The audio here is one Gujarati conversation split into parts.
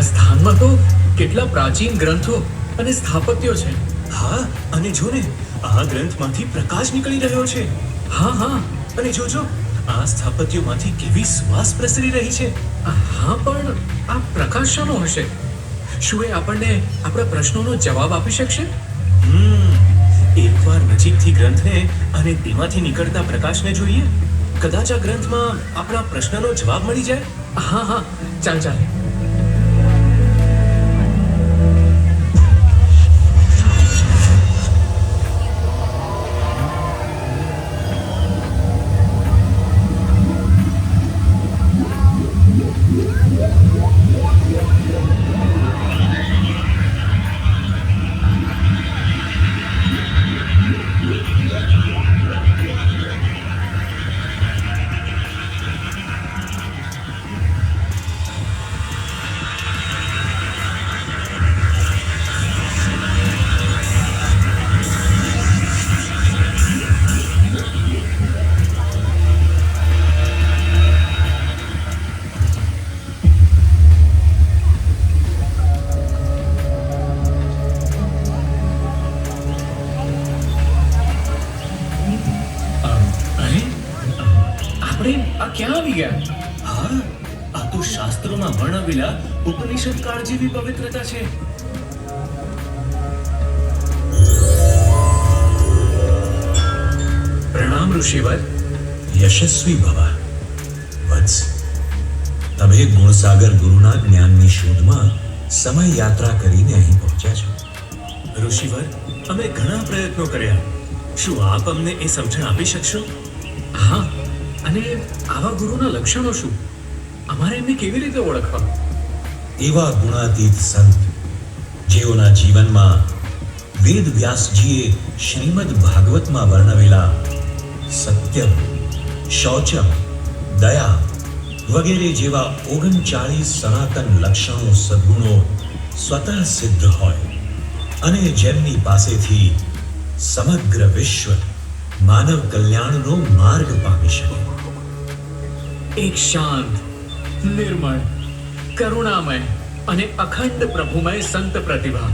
સ્થાનમાં તો કેટલા પ્રાચીન ગ્રંથો અને સ્થાપત્યો છે. હા, અને જો ને આ ગ્રંથમાંથી પ્રકાશ નીકળી રહ્યો છે. હા હા, અને જોજો આ સ્થાપત્યોમાંથી કેવી સુવાસ પ્રસરી રહી છે. હા, પણ આ પ્રકાશ શાનો હશે? શું એ આપણને આપણા પ્રશ્નોનો જવાબ આપી શકશે? એકવાર નજીકથી ગ્રંથને અને તેમાંથી નીકળતા પ્રકાશને જોઈએ. કદાચ આ ગ્રંથમાં આપણા પ્રશ્નનો જવાબ મળી જાય. હા હા, ચાલ ચાલ. ક્યાં આવી ગયા? હા, આ તો શાસ્ત્રોમાં વર્ણવેલા ઉપનિષદ કાળ જેવી પવિત્રતા છે. પ્રણામ ઋષિવર. યશસ્વી ભવ. વત્સ, તમે ગુણસાગર ગુરુના જ્ઞાનની શોધમાં સમય યાત્રા કરીને અહીં પહોંચ્યા છો. ઋષિવર, અમે ઘણા પ્રયત્નો કર્યા. શું આપ અમને એ સમજણ આપી શકશો? હા, અને આવા ગુરુના લક્ષણો શું? અમારે એમને કેવી રીતે ઓળખવા? એવા ગુણાતીત સંત જેઓના જીવનમાં વેદ વ્યાસજીએ શ્રીમદ ભાગવતમાં વર્ણવેલા સત્યમ, શૌચમ, દયા વગેરે જેવા 39 સનાતન લક્ષણો સદ્ગુણો સ્વતઃ સિદ્ધ હોય અને જેમની પાસેથી સમગ્ર વિશ્વ માનવ કલ્યાણનો માર્ગ પામી શકે. એક શાંત, નિર્મળ, કરુણામય અને અખંડ પ્રભુમય સંત પ્રતિભા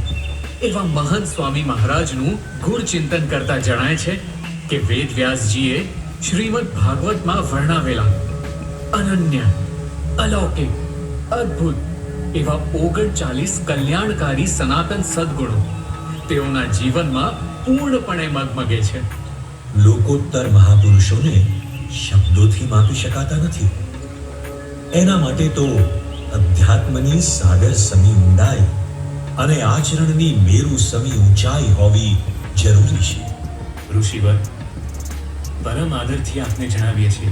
એવા મહંત સ્વામી મહારાજનું ગુર ચિંતન કરતા જણાય છે કે વેદ વ્યાસજીએ શ્રીમદ ભાગવતમાં વર્ણવેલા અનન્ય, અલૌકિક, અદ્ભુત એવા 39 કલ્યાણકારી સનાતન સદ્ગુણો તેઓના જીવનમાં પૂર્ણપણે મગમગે છે. લોકોત્તર મહાપુરુષોને શબ્દોથી માપી શકાતા નથી. એના માટે તો અધ્યાત્મની સાગર સમી ઊંડાઈ અને આચરણની મેરુ સમી ઊંચાઈ હોવી જરૂરી છે. ઋષિવર, પરમ આદરથી આપને જણાવીએ છીએ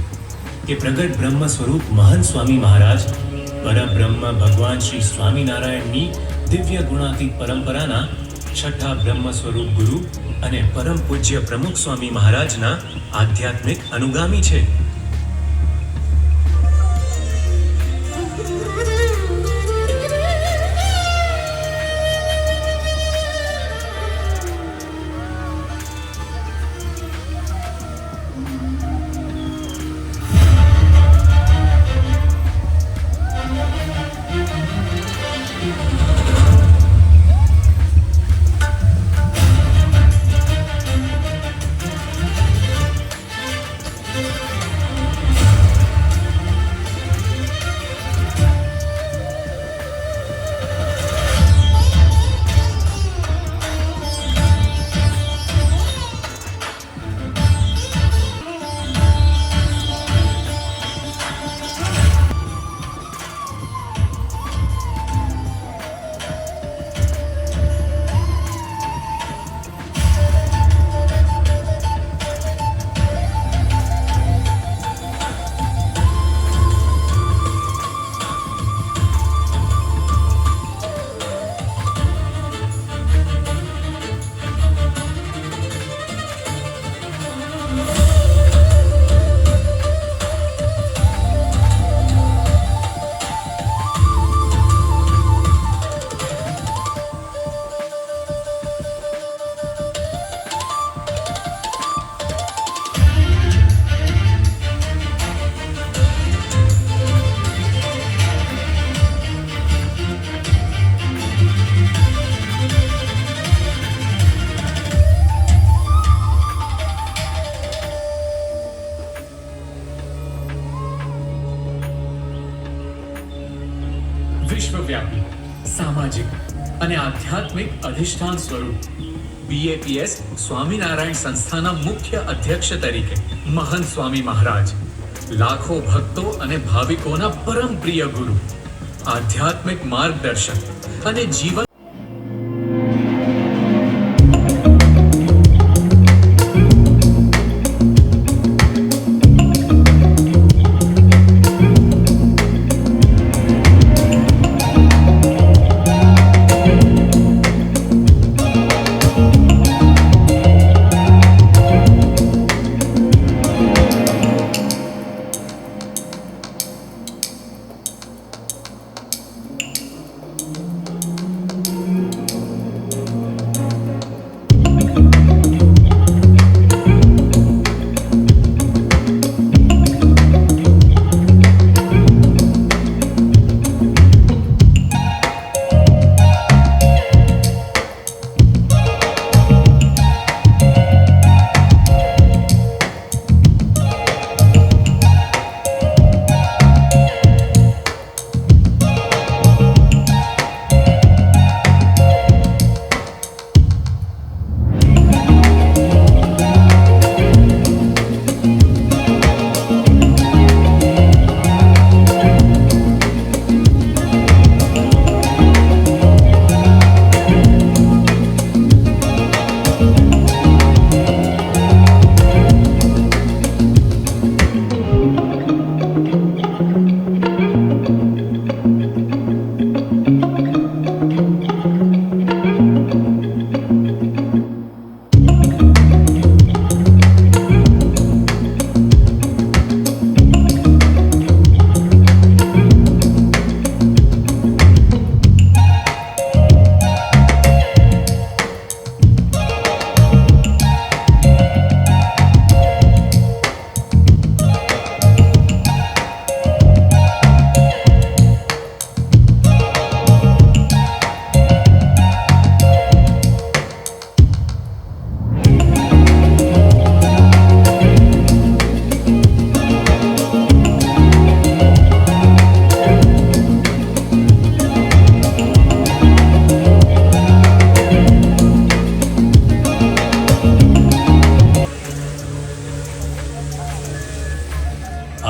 કે પ્રગટ બ્રહ્મ સ્વરૂપ મહંત સ્વામી મહારાજ પરબ્રહ્મ ભગવાન શ્રી સ્વામિનારાયણની દિવ્ય ગુણાતીત પરંપરાના છઠ્ઠા બ્રહ્મ સ્વરૂપ ગુરુ અને પરમ પૂજ્ય પ્રમુખ સ્વામી મહારાજના આધ્યાત્મિક અનુગામી છે. વિશ્વવ્યાપી, સામાજિક અને આધ્યાત્મિક અધિષ્ઠાન સ્વરૂપ BAPS સ્વામિનારાયણ સંસ્થાના મુખ્ય અધ્યક્ષ તરીકે મહંત સ્વામી મહારાજ લાખો ભક્તો અને ભાવિકોના પરમ પ્રિય ગુરુ, આધ્યાત્મિક માર્ગદર્શક અને જીવન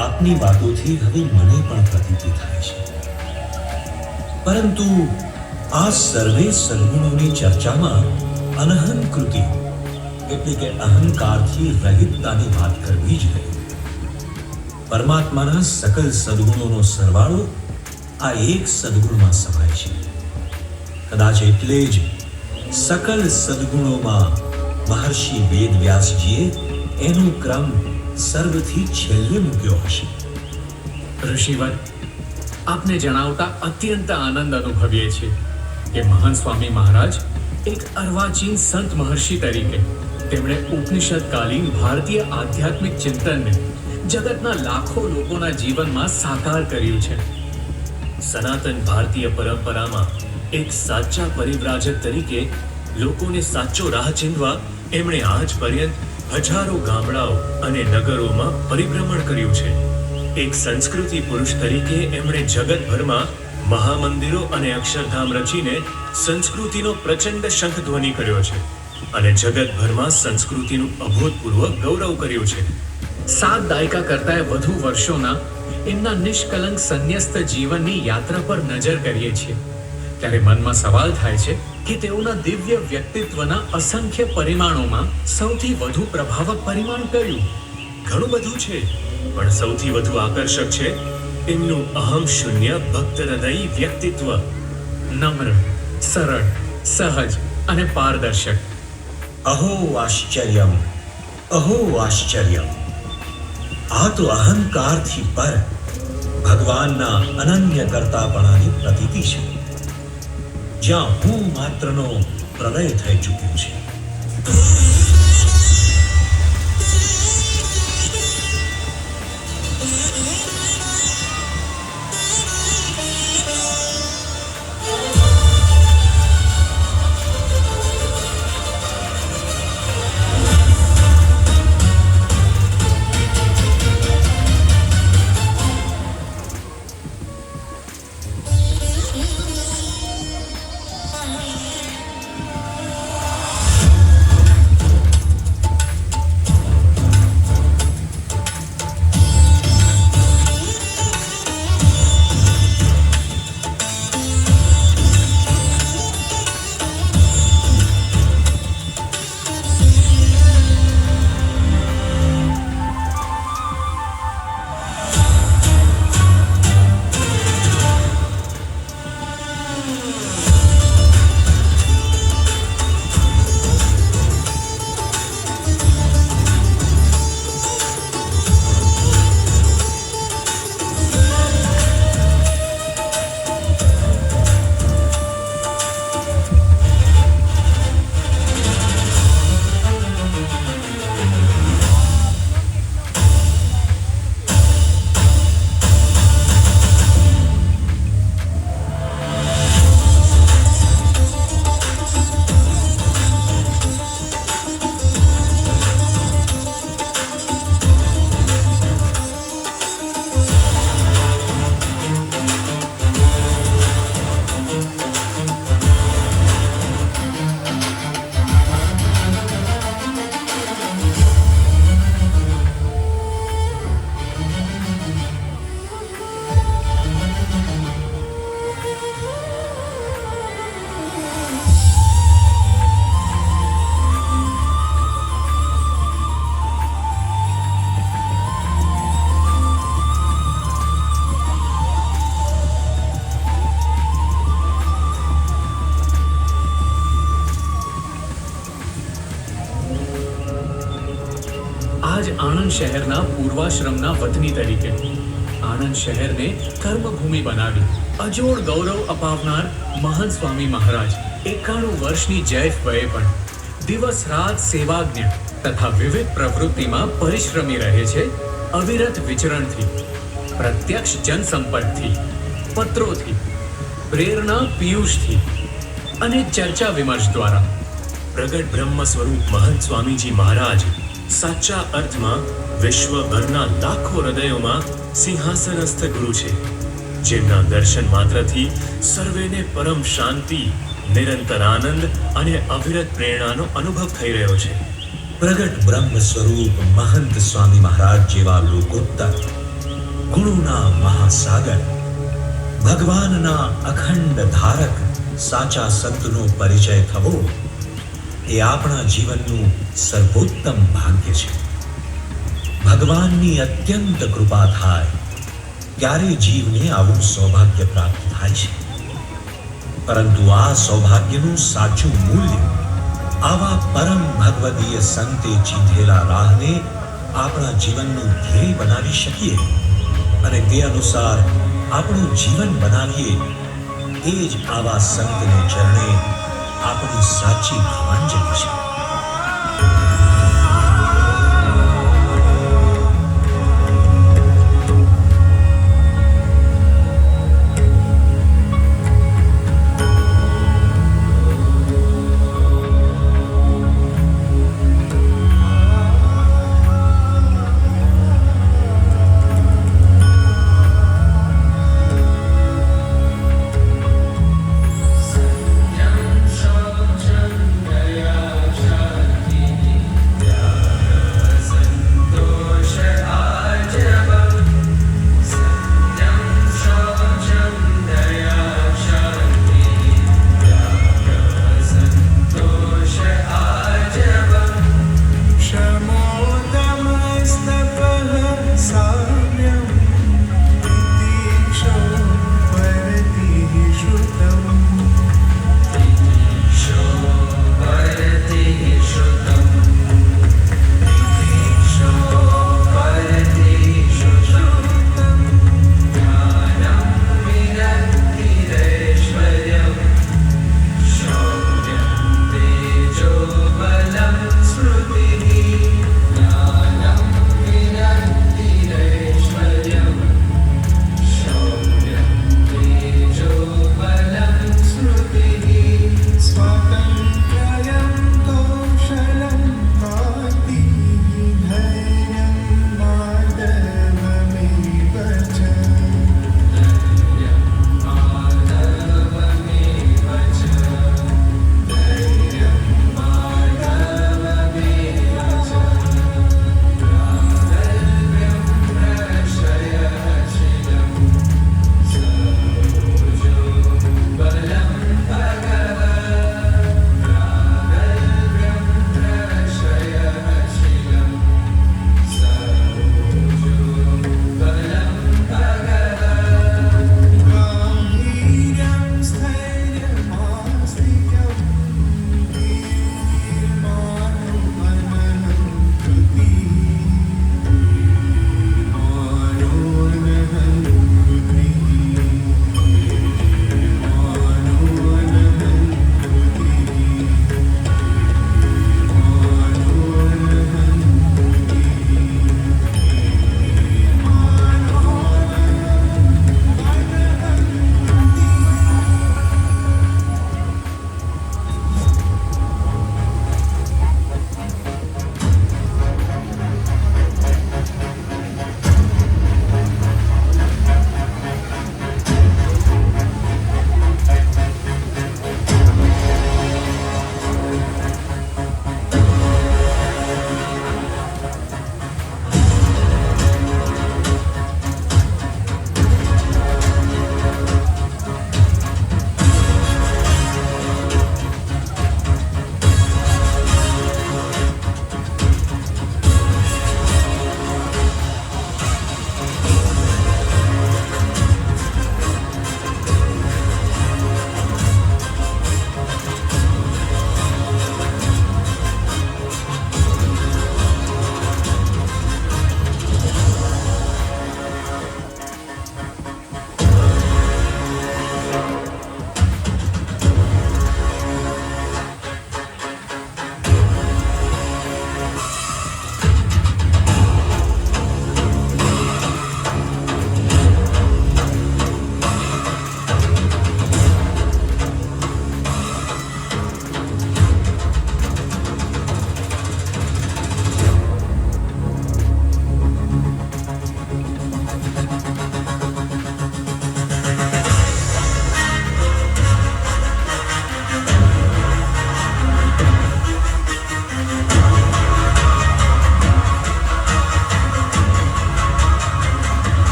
આપની વાતોથી હવે મને પણ પ્રતીતિ થાય છે, પરંતુ આ સર્વે સદગુણોની ચર્ચામાં અનહન કૃતિ એટલે કે અહંકારથી રહિતતાની વાત કરવી જ રહી. પરમાત્માના સકલ સદગુણોનો સરવાળો આ એક સદગુણમાં સમાય છે. કદાચ એટલે જ સકલ સદગુણોમાં મહર્ષિ વેદવ્યાસજીએ એનો ક્રમ સર્વથી છેલ્લે મૂક્યો હશે. ઋષિવર, આપને જણાવતા અત્યંત આનંદ અનુભવીએ છીએ કે મહાન સ્વામી મહારાજ એક અર્વાચીન સંત મહર્ષિ તરીકે તેમણે ઉપનિષદકાલીન ભારતીય આધ્યાત્મિક ચિંતનને જગતના લાખો લોકોના જીવનમાં સાકાર કર્યું છે. સનાતન ભારતીય પરંપરામાં એક સાચા પરિવ્રાજક તરીકે લોકોને સાચો રાહ ચીંધવા એમણે આજ પર્યંત હજારો ગામડાઓ અને નગરોમાં પરિભ્રમણ કર્યું છે. એક સંસ્કૃતિ પુરુષ તરીકે એમણે જગતભરમાં મહામંદિરો અને અક્ષરધામ રચીને સંસ્કૃતિનો પ્રચંડ શંખધ્વનિ કર્યો છે અને જગતભરમાં સંસ્કૃતિનું અભૂતપૂર્વ ગૌરવ કર્યું છે. 7 દાયકા કરતાંય વધુ વર્ષોના એમના નિષ્કલંક સંન્યસ્ત જીવનની યાત્રા પર નજર કરીએ છીએ ત્યારે મનમાં સવાલ થાય છે કે તેઓના દિવ્ય વ્યક્તિત્વના અસંખ્ય પરિમાણોમાં સૌથી વધુ પ્રભાવક પરિમાણ કયું? ઘણું બધું છે, પણ સૌથી વધુ આકર્ષક છે એમનું અહમ શૂન્ય ભક્ત હૃદયી વ્યક્તિત્વ. નમ્ર, સરળ, સહજ અને પારદર્શક. અહો આશ્ચર્યમ, અહો આશ્ચર્યમ. આ તો અહંકારથી પર ભગવાનના અનન્ય કરતાપણાની પ્રતીતિ છે, જ્યાં હું માત્રનો પ્રલય થઈ ચૂક્યો છે. આજ આણંદ શહેરના પૂર્વાશ્રમના વતની તરીકે આણંદ શહેરને કર્મભૂમિ બનાવી અજોડ ગૌરવ અપાવનાર મહાન સ્વામી મહારાજ 91 વર્ષની જૈફ વયે પણ દિવસ રાત સેવાજ્ઞ તથા વિવિધ પ્રવૃત્તિમાં પરિશ્રમી રહે છે. અવિરત વિચરણથી, પ્રત્યક્ષ જનસંપર્કથી, પત્રોથી, પ્રેરણા પિયુષથી અને ચર્ચા વિમર્શ દ્વારા પ્રગટ બ્રહ્મ સ્વરૂપ મહંત સ્વામીજી મહારાજ સાચા અર્થમાં વિશ્વભરના લાખો હૃદયોમાં સિંહાસનસ્થ ગુરુ છે, જેમના દર્શન માત્રથી સર્વેને પરમ શાંતિ, નિરંતર આનંદ અને અવિરત પ્રેરણાનો અનુભવ થઈ રહ્યો છે. પ્રગટ બ્રહ્મ સ્વરૂપ મહંત સ્વામી મહારાજ જેવા લોકોત્તર ગુણોના મહાસાગર ભગવાનના અખંડ ધારક સાચા સંતનો પરિચય થવો એ આપણા જીવનનું સર્વોત્તમ ભાગ્ય છે. ભગવાનની અત્યંત કૃપા થાય ત્યારે જીવને આવું સૌભાગ્ય પ્રાપ્ત થાય છે. પરંતુ આ સૌભાગ્યનું સાચું મૂલ્ય આવા પરમ ભગવદીય સંતે ચીધેલા રાહને આપણા જીવનનું ધ્યેય બનાવી શકીએ અને તે અનુસાર આપણું જીવન બનાવીએ એ જ આવા સંતને ચરણે આપણી સાચી ભાવાંજલિ છે.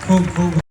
ખૂબ ખૂબ